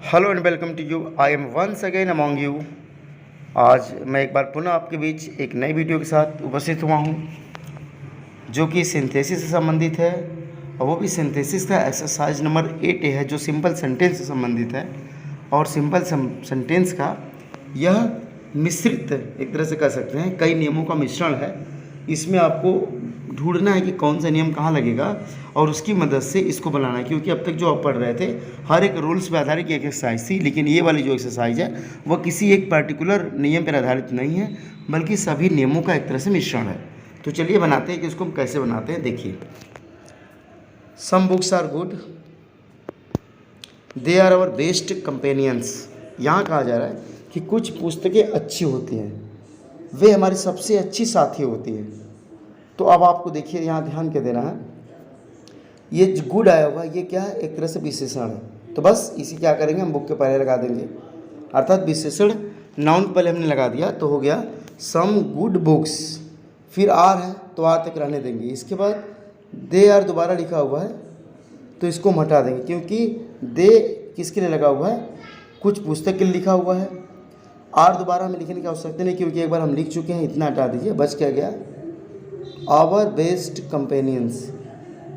Hello and welcome to you. I am once again among you. आज मैं एक बार पुनः आपके बीच एक नई वीडियो के साथ उपस्थित हुआ हूँ जो कि सिंथेसिस से संबंधित है, और वो भी सिंथेसिस का एक्सरसाइज नंबर 8 है जो सिंपल सेंटेंस से संबंधित है। और सिंपल सेंटेंस का यह मिश्रित एक तरह से कह सकते हैं कई नियमों का मिश्रण है। इसमें आपको ढूंढना है कि कौन सा नियम कहाँ लगेगा और उसकी मदद से इसको बनाना है, क्योंकि अब तक जो आप पढ़ रहे थे हर एक रूल्स पे आधारित एक एक्सरसाइज थी, लेकिन ये वाली जो एक्सरसाइज है वह किसी एक पर्टिकुलर नियम पर आधारित नहीं है बल्कि सभी नियमों का एक तरह से मिश्रण है। तो चलिए बनाते हैं कि इसको हम कैसे बनाते हैं। देखिए, some books are good, they are our best companions. यहाँ कहा जा रहा है कि कुछ पुस्तकें अच्छी होती हैं, वे हमारी सबसे अच्छी साथी होती हैं। तो अब आपको देखिए यहाँ ध्यान क्या देना है, ये जो गुड आया हुआ ये क्या है, एक तरह से विशेषण है। तो बस इसी क्या करेंगे, हम बुक के पहले लगा देंगे, अर्थात विशेषण नाउन पहले हमने लगा दिया तो हो गया सम गुड बुक्स। फिर आर है तो आर तक रहने देंगे। इसके बाद दे आर दोबारा लिखा हुआ है तो इसको हम हटा देंगे, क्योंकि दे किसके लिए लगा हुआ है, कुछ पुस्तक के लिए लिखा हुआ है। आर दोबारा हमें लिखने की आवश्यकता नहीं, क्योंकि एक बार हम लिख चुके हैं, इतना हटा दीजिए। बच क्या गया, आवर बेस्ट कंपेनियंस।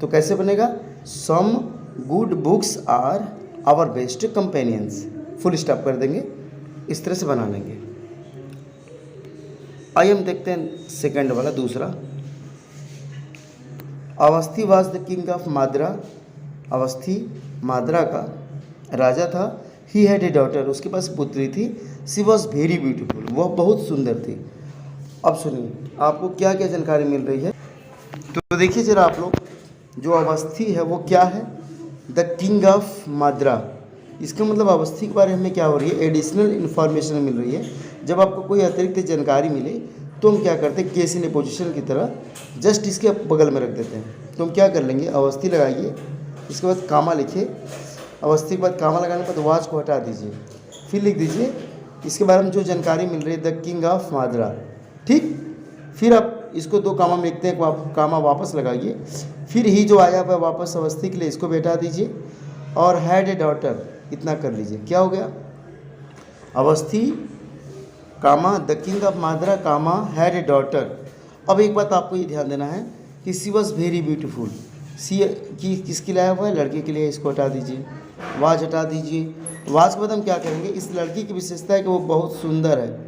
तो कैसे बनेगा, some good books are our best companions, full stop कर देंगे, इस तरह से बना लेंगे। आइए हम देखते हैं सेकंड वाला, दूसरा। Awasthi was the king of Madra. Awasthi Madra का राजा था। ही हैड ए डॉटर, उसके पास पुत्री थी। सी वॉज वेरी ब्यूटीफुल, वह बहुत सुंदर थी। अब सुनिए आपको क्या क्या जानकारी मिल रही है। तो देखिए जरा आप लोग, जो अवस्थी है वो क्या है, द किंग ऑफ माद्रा। इसका मतलब अवस्थी के बारे में क्या हो रही है, एडिशनल इन्फॉर्मेशन मिल रही है। जब आपको कोई अतिरिक्त जानकारी मिले तो हम क्या करते हैं, केस इन ए पोजिशन की तरह जस्ट इसके बगल में रख देते हैं। तो हम क्या कर लेंगे, अवस्थी लगाइए, इसके बाद कामा लिखिए, अवस्थी के बाद कामा लगाने पर वाज को हटा दीजिए, फिर लिख दीजिए इसके बारे में जो जानकारी मिल रही है, द किंग ऑफ माद्रा। ठीक, फिर आप इसको दो कामा में लिखते हैं, कामा वापस लगाइए, फिर ही जो आया वह वापस अवस्थी के लिए इसको भी हटा दीजिए, और हैड ए डॉटर इतना कर लीजिए। क्या हो गया, Awasthi comma the king of Madra comma had a daughter. अब एक बात आपको ये ध्यान देना है कि she was very beautiful. She की किसके लिए आया हुआ है, लड़के के लिए, इसको हटा दीजिए, वाज हटा दीजिए। वाज के बाद हम क्या करेंगे, इस लड़की की विशेषता है कि वो बहुत सुंदर है।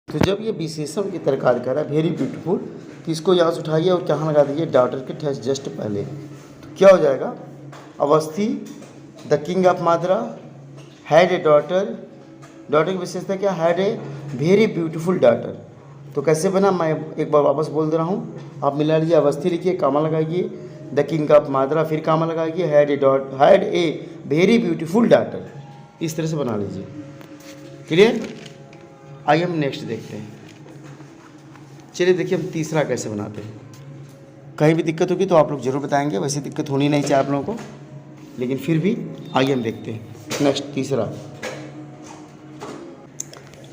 तो जब ये विशेषण की तरह कार्य कर रहा है, वेरी ब्यूटीफुल, तो इसको यहाँ से उठाइए और कहाँ लगा दीजिए, डॉटर के जस्ट पहले। तो क्या हो जाएगा, Awasthi the king of Madra had a daughter. Daughter की विशेषता क्या, had a very beautiful daughter. तो कैसे बना, मैं एक बार वापस बोल दे रहा हूँ, आप मिला लीजिए, अवस्थी लिखिए, कामा लगाइए, द किंग ऑफ माद्रा, फिर कामा लगाइए, had a very beautiful daughter. इस तरह से बना लीजिए। क्लियर। आइए हम नेक्स्ट देखते हैं। चलिए देखिए हम तीसरा कैसे बनाते हैं। कहीं भी दिक्कत होगी तो आप लोग ज़रूर बताएंगे, वैसे दिक्कत होनी नहीं चाहिए आप लोगों को, लेकिन फिर भी आइए हम देखते हैं नेक्स्ट तीसरा।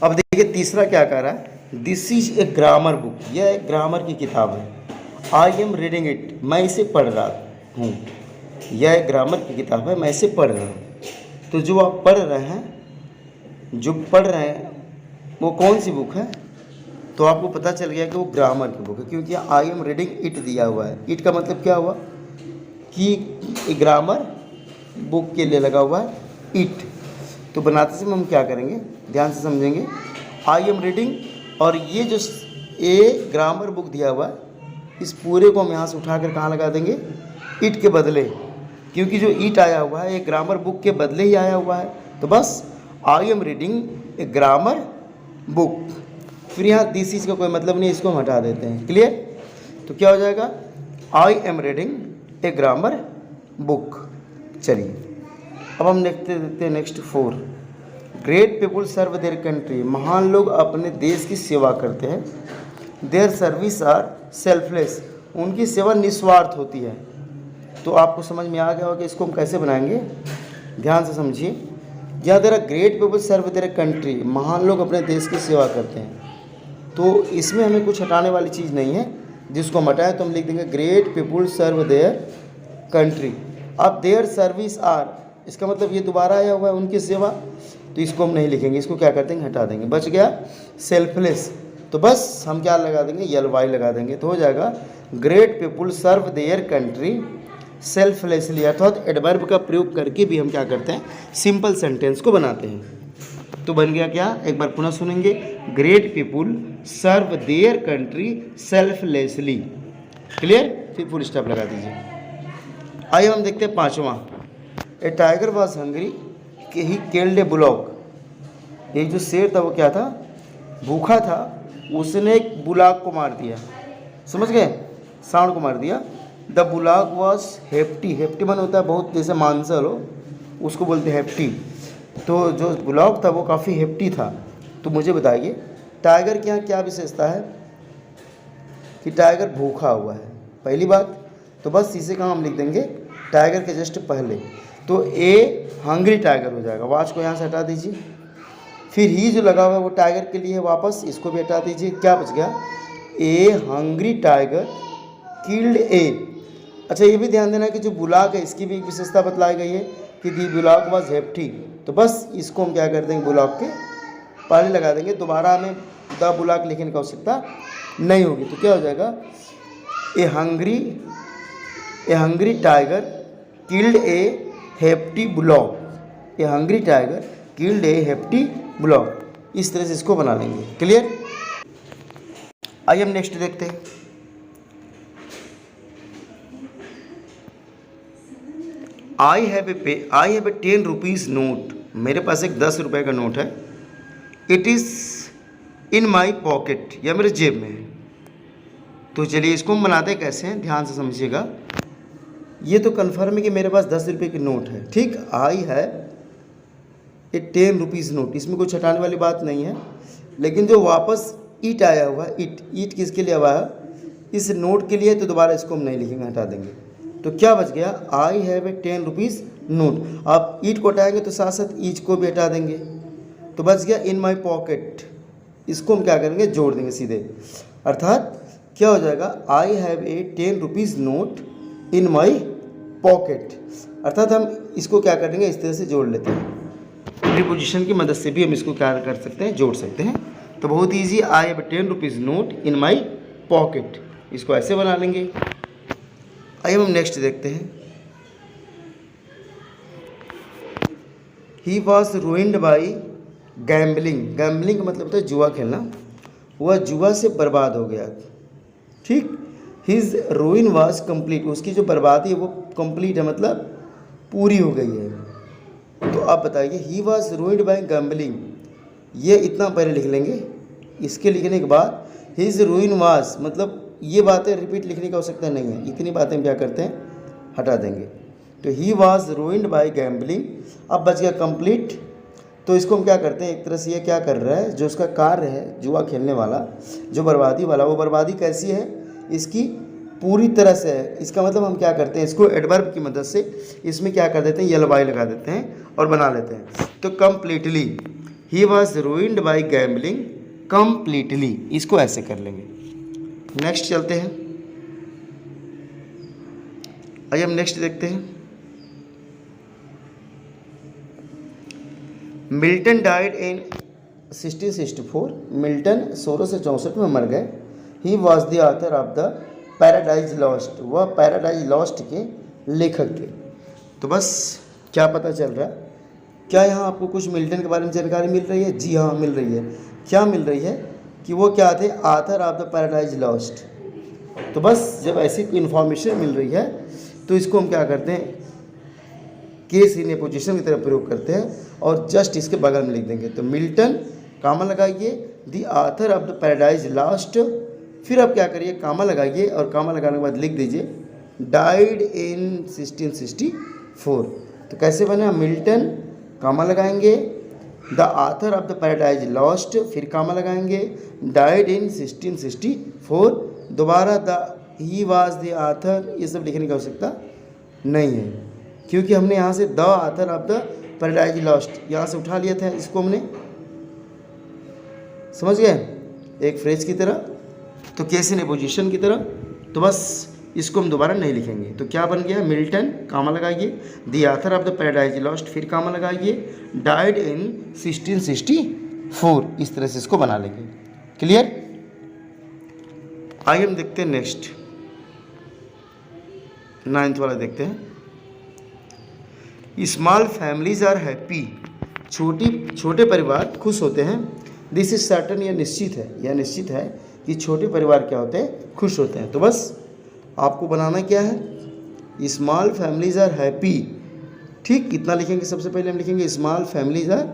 अब देखिए तीसरा क्या कह रहा है, this is a grammar book, यह एक ग्रामर की किताब है। आई एम रीडिंग इट, मैं इसे पढ़ रहा हूँ। यह एक ग्रामर की किताब है, मैं इसे पढ़ रहा हूँ। तो जो आप पढ़ रहे हैं वो कौन सी बुक है, तो आपको पता चल गया कि वो ग्रामर की बुक है, क्योंकि आई एम रीडिंग इट दिया हुआ है। इट का मतलब क्या हुआ कि ग्रामर बुक के लिए लगा हुआ है इट। तो बनाते समय हम क्या करेंगे, ध्यान से समझेंगे, आई एम रीडिंग, और ये जो ए ग्रामर बुक दिया हुआ है, इस पूरे को हम यहाँ से उठाकर कहाँ लगा देंगे, इट के बदले, क्योंकि जो इट आया हुआ है ये ग्रामर बुक के बदले ही आया हुआ है। तो बस आई am reading a grammar book, फिर यहाँ दिस इज का कोई मतलब नहीं, इसको हम हटा देते हैं। क्लियर। तो क्या हो जाएगा, I am reading a grammar book. चलिए अब हम देखते हैं next 4। Great people serve their country, महान लोग अपने देश की सेवा करते हैं। देयर सर्विस आर सेल्फलेस, उनकी सेवा निस्वार्थ होती है। तो आपको समझ में आ गया होगा कि इसको हम कैसे बनाएंगे, ध्यान से समझिए। यहाँ there great people serve their country, महान लोग अपने देश की सेवा करते हैं। तो इसमें हमें कुछ हटाने वाली चीज़ नहीं है, जिसको हम हटाएं तो हम लिख देंगे great people serve their country. अब देयर सर्विस आर, इसका मतलब ये दोबारा आया हुआ है उनकी सेवा, तो इसको हम नहीं लिखेंगे, इसको क्या कर देंगे, हटा देंगे। बच गया सेल्फलेस, तो बस हम क्या लगा देंगे, यल वाई लगा देंगे, तो हो जाएगा great people serve their country selflessly, अर्थात एडवर्ब का प्रयोग करके भी हम क्या करते हैं, सिंपल सेंटेंस को बनाते हैं। तो बन गया क्या, एक बार पुनः सुनेंगे, great people serve their country selflessly. Clear, फिर फुल स्टॉप लगा दीजिए। आइए हम देखते हैं पांचवा, ए टाइगर वॉज हंग्री कि ही किल्ड ए बुलॉक। एक जो शेर था वो क्या था, भूखा था, उसने एक बुलाक को मार दिया, समझ गए, सांड को मार दिया। द बुलाक वॉज हेप्टी, हेप्टी मन होता है बहुत, जैसे मांसल हो उसको बोलते हैं हेप्टी, तो जो बुलाक था वो काफ़ी हेप्टी था। तो मुझे बताइए टाइगर के यहाँ क्या विशेषता है कि टाइगर भूखा हुआ है, पहली बात। तो बस इसे कहाँ हम लिख देंगे, टाइगर के जस्ट पहले, तो ए हंग्री टाइगर हो जाएगा। वाच को यहाँ से हटा दीजिए, फिर ही जो लगा हुआ है वो टाइगर के लिए है वापस, इसको भी हटा दीजिए। क्या बच गया, ए हंग्री टाइगर किल्ड ए। अच्छा ये भी ध्यान देना कि जो बुलाक है इसकी भी एक विशेषता बतलाई गई है कि दी बुलाक वॉज हेप्टी, तो बस इसको हम क्या कर देंगे, बुलाक के पहले लगा देंगे, दोबारा हमें द बुलाक लिखने की आवश्यकता नहीं होगी। तो क्या हो जाएगा, a hungry tiger killed a hefty bullock, a hungry tiger killed a hefty bullock, इस तरह से इसको बना लेंगे। क्लियर, आइए हम नेक्स्ट देखते हैं। I have a 10 rupees note, मेरे पास एक 10 रुपये का नोट है। It is in my pocket, या मेरे जेब में है। तो चलिए इसको हम बनाते कैसे हैं, ध्यान से समझिएगा। ये तो कन्फर्म है कि मेरे पास 10 रुपये की नोट है, ठीक। आई है ए 10 रुपीज़ नोट, इसमें कुछ हटाने वाली बात नहीं है। लेकिन जो वापस ईट आया हुआ है, ईट किसके लिए आया है, इस नोट के लिए, तो दोबारा इसको हम नहीं लिखेंगे, हटा देंगे। तो क्या बच गया, I have a 10 rupees note. आप ईट को हटाएंगे तो साथ साथ ईच को भी हटा देंगे, तो बच गया इन माई पॉकेट। इसको हम क्या करेंगे, जोड़ देंगे सीधे, अर्थात क्या हो जाएगा, I have a 10 rupees note in my pocket, अर्थात हम इसको क्या करेंगे, इस तरह से जोड़ लेते हैं। प्रीपोजिशन की मदद से भी हम इसको क्या कर सकते हैं, जोड़ सकते हैं। तो बहुत easy, I have 10 rupees note in my pocket, इसको ऐसे बना लेंगे। आइए हम नेक्स्ट देखते हैं। He was ruined by gambling, gambling का मतलब होता है जुआ खेलना, वह जुआ से बर्बाद हो गया, ठीक। हिज रूइन वॉज कंप्लीट, उसकी जो बर्बादी है वो कंप्लीट है, मतलब पूरी हो गई है। तो आप बताइए, he was ruined by gambling, ये इतना पहले लिख लेंगे। इसके लिखने के बाद हिज रूइन वॉज, मतलब ये बातें रिपीट लिखने की आवश्यकता नहीं है, इतनी बातें हम क्या करते हैं, हटा देंगे। तो he was ruined by gambling, अब बच गया कंप्लीट। तो इसको हम क्या करते हैं, एक तरह से ये क्या कर रहा है, जो उसका कार्य है जुआ खेलने वाला, जो बर्बादी वाला, वो बर्बादी कैसी है, इसकी पूरी तरह से है। इसका मतलब हम क्या करते हैं, इसको एडवर्ब की मदद से इसमें क्या कर देते हैं, यल वाई लगा देते हैं और बना लेते हैं। तो completely, he was ruined by gambling completely, इसको ऐसे कर लेंगे। नेक्स्ट चलते हैं, आइए हम नेक्स्ट देखते हैं। मिल्टन डाइड इन 1664, मिल्टन 1664 में मर गए। He was the author of the paradise lost, वह पैराडाइज लॉस्ट के लेखक थे। तो बस क्या पता चल रहा है, क्या यहाँ आपको कुछ मिल्टन के बारे में जानकारी मिल रही है? जी हाँ, मिल रही है। क्या मिल रही है कि वो क्या थे, author of the paradise lost. तो बस जब ऐसी इन्फॉर्मेशन मिल रही है तो इसको हम क्या करते हैं, केस इन ए पोजिशन की तरफ प्रयोग करते हैं और जस्ट इसके बगल में लिख देंगे। तो मिल्टन, कामा लगाइए, the author of the paradise lost, फिर आप क्या करिए, कामा लगाइए और कामा लगाने के बाद लिख दीजिए डाइड इन 1664। तो कैसे बना, मिल्टन, कामा लगाएंगे, the author of the paradise lost, फिर कामा लगाएंगे, डाइड इन 1664, दोबारा the he was the author, ये सब लिखने की आवश्यकता नहीं है क्योंकि हमने यहाँ से the author of the paradise lost यहाँ से उठा लिया था, इसको हमने, समझ गए, एक फ्रेज की तरह, तो केस इन ए पोजीशन की तरह। तो बस इसको हम दोबारा नहीं लिखेंगे। तो क्या बन गया, मिल्टन कामा लगाइए, the author of the paradise lost फिर कामा लगाइए, डाइड इन 1664, इस तरह से इसको बना लेंगे। क्लियर। आइए हम देखते हैं नेक्स्ट 9th वाला देखते हैं। स्मॉल फैमिलीज आर हैप्पी, छोटे परिवार खुश होते हैं। दिस इज सर्टन, यह निश्चित है कि छोटे परिवार क्या होते हैं, खुश होते हैं। तो बस आपको बनाना क्या है, स्मॉल फैमिलीज आर हैप्पी। ठीक, कितना लिखेंगे, सबसे पहले हम लिखेंगे स्मॉल फैमिलीज आर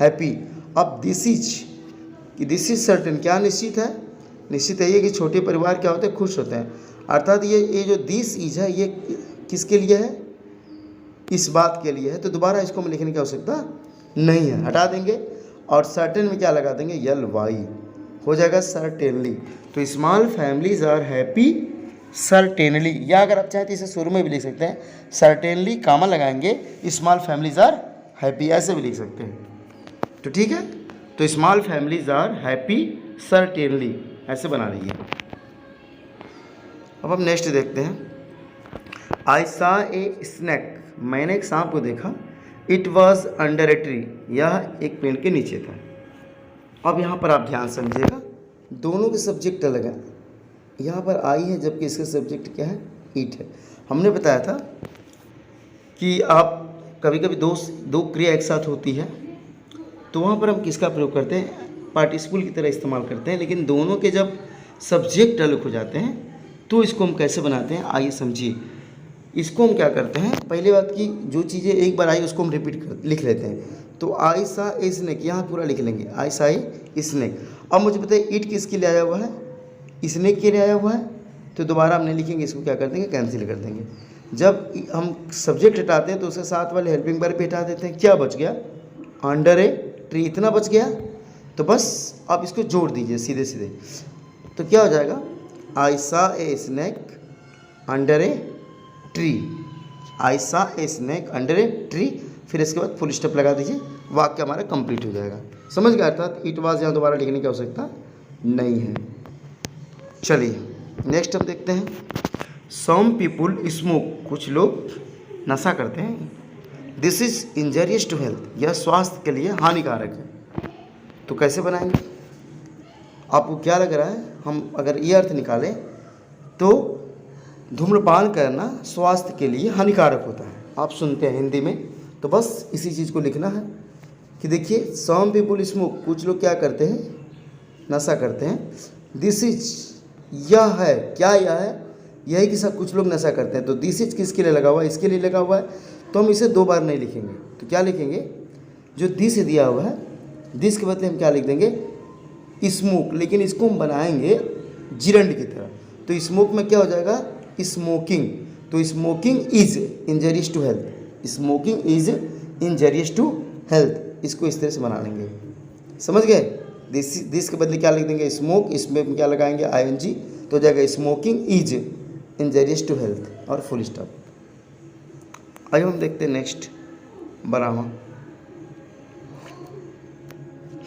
हैप्पी। अब दिस इज सर्टन, क्या निश्चित है, निश्चित है ये कि छोटे परिवार क्या होते हैं, खुश होते हैं। अर्थात ये जो दिस इज है ये किसके लिए है, इस बात के लिए है। तो दोबारा इसको हम लिखने की आवश्यकता नहीं है, हटा देंगे और सर्टेन में क्या लगा देंगे, यल वाई, हो जाएगा सर्टेनली। तो small families are happy certainly, या अगर आप चाहें तो इसे शुरू में भी लिख सकते हैं, सर्टेनली कामा लगाएंगे, स्मॉल फैमिलीज आर हैप्पी, ऐसे भी लिख सकते हैं। तो ठीक है, तो small families are happy certainly, ऐसे बना लीजिए। अब हम नेक्स्ट देखते हैं। आई सा ए स्नैक, मैंने एक सांप को देखा। It was under a tree, यह एक पेड़ के नीचे था। अब यहाँ पर आप ध्यान समझिएगा, दोनों के सब्जेक्ट अलग हैं। यहाँ पर आई है जबकि इसका सब्जेक्ट क्या है, इट है। हमने बताया था कि आप कभी कभी दो क्रिया एक साथ होती है तो वहाँ पर हम किसका प्रयोग करते हैं, पार्टिसिपल की तरह इस्तेमाल करते हैं। लेकिन दोनों के जब सब्जेक्ट अलग हो जाते हैं तो इसको हम कैसे बनाते हैं, आइए समझिए। इसको हम क्या करते हैं, पहली बात की जो चीज़ें एक बार आई उसको हम लिख लेते हैं। तो आई सा ए स्नेक, यहाँ पूरा लिख लेंगे, आई सा ए स्नेक। अब मुझे बताइए इट किसके लिए आया हुआ है, स्नेक के लिए आया हुआ है। तो दोबारा हम नहीं लिखेंगे, इसको क्या कर देंगे, कैंसिल कर देंगे। जब हम सब्जेक्ट हटाते हैं तो उसके साथ वाले हेल्पिंग वर्ब पे हटा देते हैं। क्या बच गया, अंडर ए ट्री, इतना बच गया। तो बस आप इसको जोड़ दीजिए सीधे सीधे, तो क्या हो जाएगा, I saw a snake under a tree, I saw a snake under a tree, फिर इसके बाद फुल स्टॉप लगा दीजिए, वाक्य हमारा कंप्लीट हो जाएगा। समझ गया, अर्थात इट वाज यहाँ दोबारा लिखने की आवश्यकता नहीं है। चलिए नेक्स्ट हम देखते हैं। सम पीपुल स्मोक, कुछ लोग नशा करते हैं। This is injurious to health, यह स्वास्थ्य के लिए हानिकारक है। तो कैसे बनाएंगे, आपको क्या लग रहा है, हम अगर ये अर्थ निकालें तो धूम्रपान करना स्वास्थ्य के लिए हानिकारक होता है। आप सुनते हैं हिंदी में, तो बस इसी चीज़ को लिखना है कि देखिए सम पीपुल स्मोक, कुछ लोग क्या करते हैं, नशा करते हैं। दिस इज, यह है, क्या यह है, यही कि सब कुछ लोग नशा करते हैं। तो दिस इज किसके लिए लगा हुआ है, इसके लिए लगा हुआ है। तो हम इसे दो बार नहीं लिखेंगे, तो क्या लिखेंगे, जो दिस दिया हुआ है, दिस के बदले हम क्या लिख देंगे, स्मोक। लेकिन इसको हम बनाएंगे जिरंड की तरह। तो स्मोक में क्या हो जाएगा, स्मोकिंग। तो smoking is injurious to health, smoking is injurious to health, इसको इस तरह से बना लेंगे। समझ गए, दिस के बदले क्या लिख देंगे, स्मोक, इसमें क्या लगाएंगे, आईएनजी, तो हो जाएगा smoking is injurious to health और फुल स्टॉप। आइए हम देखते हैं नेक्स्ट 12वां।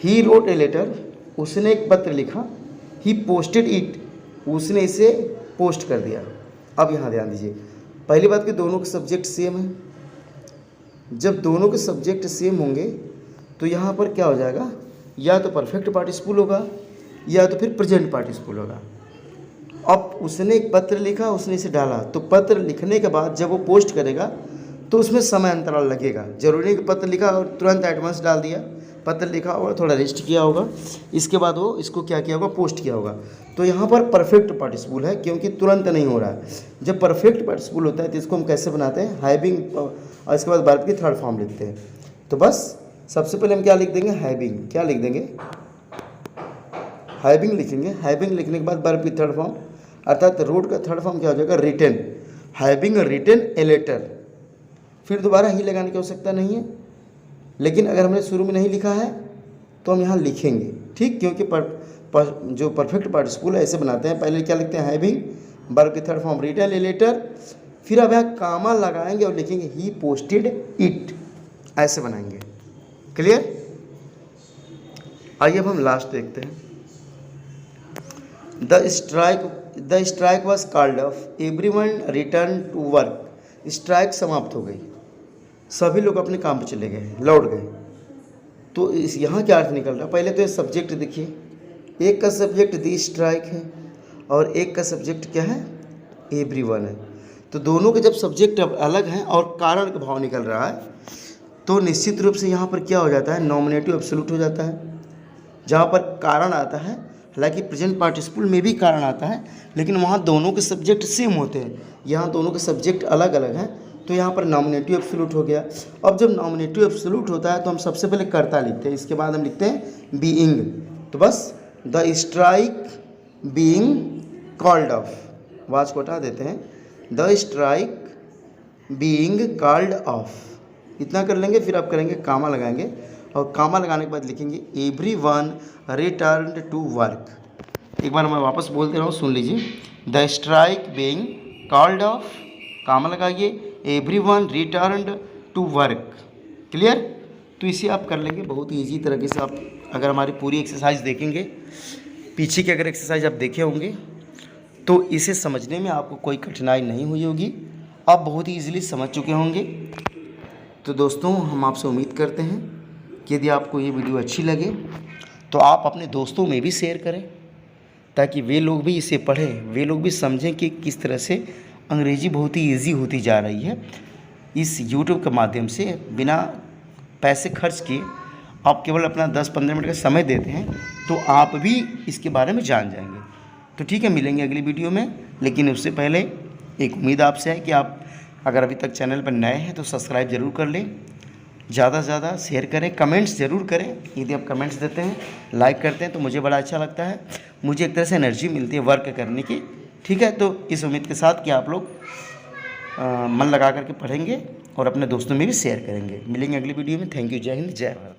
ही रोट ए लेटर, उसने एक पत्र लिखा। ही पोस्टेड इट, उसने इसे पोस्ट कर दिया। अब यहाँ ध्यान दीजिए, पहली बात कि दोनों के सब्जेक्ट सेम है। जब दोनों के सब्जेक्ट सेम होंगे तो यहाँ पर क्या हो जाएगा, या तो परफेक्ट पार्टिसिपल होगा या तो फिर प्रेजेंट पार्टिसिपल होगा। अब उसने एक पत्र लिखा, उसने इसे डाला, तो पत्र लिखने के बाद जब वो पोस्ट करेगा तो उसमें समय अंतराल लगेगा। जरूरी नहीं कि पत्र लिखा और तुरंत एडवांस डाल दिया, पत्र लिखा और थोड़ा रेस्ट किया होगा, इसके बाद वो इसको क्या किया होगा, पोस्ट किया होगा। तो यहाँ पर परफेक्ट पार्टिसिपल है क्योंकि तुरंत नहीं हो रहा है। जब परफेक्ट पार्टिसिपल होता है तो इसको हम कैसे बनाते हैं, हैविंग, और इसके बाद वर्ब की थर्ड फॉर्म लिखते हैं। तो बस सबसे पहले हम क्या लिख देंगे, हैविंग। क्या लिख देंगे, हैविंग लिखेंगे। हैविंग लिखने के बाद वर्ब की थर्ड फॉर्म, अर्थात रोड का थर्ड फॉर्म क्या हो जाएगा, written. Having written a letter. फिर दोबारा ही लगाने की आवश्यकता नहीं है, लेकिन अगर हमने शुरू में नहीं लिखा है तो हम यहाँ लिखेंगे, ठीक, क्योंकि जो परफेक्ट पार्टिसिपल है ऐसे बनाते हैं। पहले क्या लिखते हैं, हैविंग, वर्ब की third form written a letter, फिर अब यहाँ कामा लगाएंगे और लिखेंगे ही पोस्टेड इट, ऐसे बनाएंगे। क्लियर। आइए अब हम लास्ट देखते हैं। The the strike was called off, everyone return to work. Strike समाप्त हो गई, सभी लोग अपने काम पे चले गए, लौट गए। तो इस यहाँ क्या अर्थ निकल रहा है? पहले तो ये सब्जेक्ट देखिए, एक का सब्जेक्ट द स्ट्राइक है और एक का सब्जेक्ट क्या है? एवरीवन है। तो दोनों के जब सब्जेक्ट अलग हैं और कारण का भाव निकल रहा है तो निश्चित रूप से यहाँ पर क्या हो जाता है? नॉमिनेटिव एब्सोल्यूट हो जाता है। जहाँ पर कारण आता है, हालांकि प्रेजेंट पार्टिसिपल में भी कारण आता है, लेकिन वहाँ दोनों के सब्जेक्ट सेम होते हैं, यहाँ दोनों के सब्जेक्ट अलग अलग हैं, तो यहाँ पर नॉमिनेटिव एब्सोल्यूट हो गया। अब जब नॉमिनेटिव एब्सोल्यूट होता है तो हम सबसे पहले कर्ता लिखते हैं, इसके बाद हम लिखते हैं बीइंग। तो बस the strike being called of, watch को हटा देते हैं, the strike being called of, इतना कर लेंगे। फिर आप करेंगे कामा लगाएंगे और कामा लगाने के बाद लिखेंगे एवरीवन रिटर्न्ड टू वर्क। एक बार मैं वापस बोलते रहा हूँ, सुन लीजिए। The strike being called off, comma लगाइए, everyone returned to work. Clear? तो इसे आप कर लेंगे बहुत ही ईजी तरीके से। आप अगर हमारी पूरी एक्सरसाइज देखेंगे, पीछे की अगर एक्सरसाइज आप देखे होंगे तो इसे समझने में आपको कोई कठिनाई नहीं हुई होगी, आप बहुत ही ईजिली समझ चुके होंगे। तो दोस्तों, हम आपसे उम्मीद करते हैं कि यदि आपको ये वीडियो अच्छी लगे तो आप अपने दोस्तों में भी शेयर करें, ताकि वे लोग भी इसे पढ़ें, वे लोग भी समझें कि किस तरह से अंग्रेज़ी बहुत ही ईजी होती जा रही है। इस YouTube के माध्यम से बिना पैसे खर्च किए आप केवल अपना 10-15 मिनट का समय देते हैं तो आप भी इसके बारे में जान जाएंगे। तो ठीक है, मिलेंगे अगली वीडियो में, लेकिन उससे पहले एक उम्मीद आपसे है कि आप अगर अभी तक चैनल पर नए हैं तो सब्सक्राइब ज़रूर कर लें, ज़्यादा से ज़्यादा शेयर करें, कमेंट्स ज़रूर करें। यदि आप कमेंट्स देते हैं, लाइक करते हैं तो मुझे बड़ा अच्छा लगता है, मुझे एक तरह से एनर्जी मिलती है वर्क करने की। ठीक है, तो इस उम्मीद के साथ कि आप लोग मन लगा करके पढ़ेंगे और अपने दोस्तों में भी शेयर करेंगे। मिलेंगे अगली वीडियो में। Thank you. जय हिंद, जय भारत।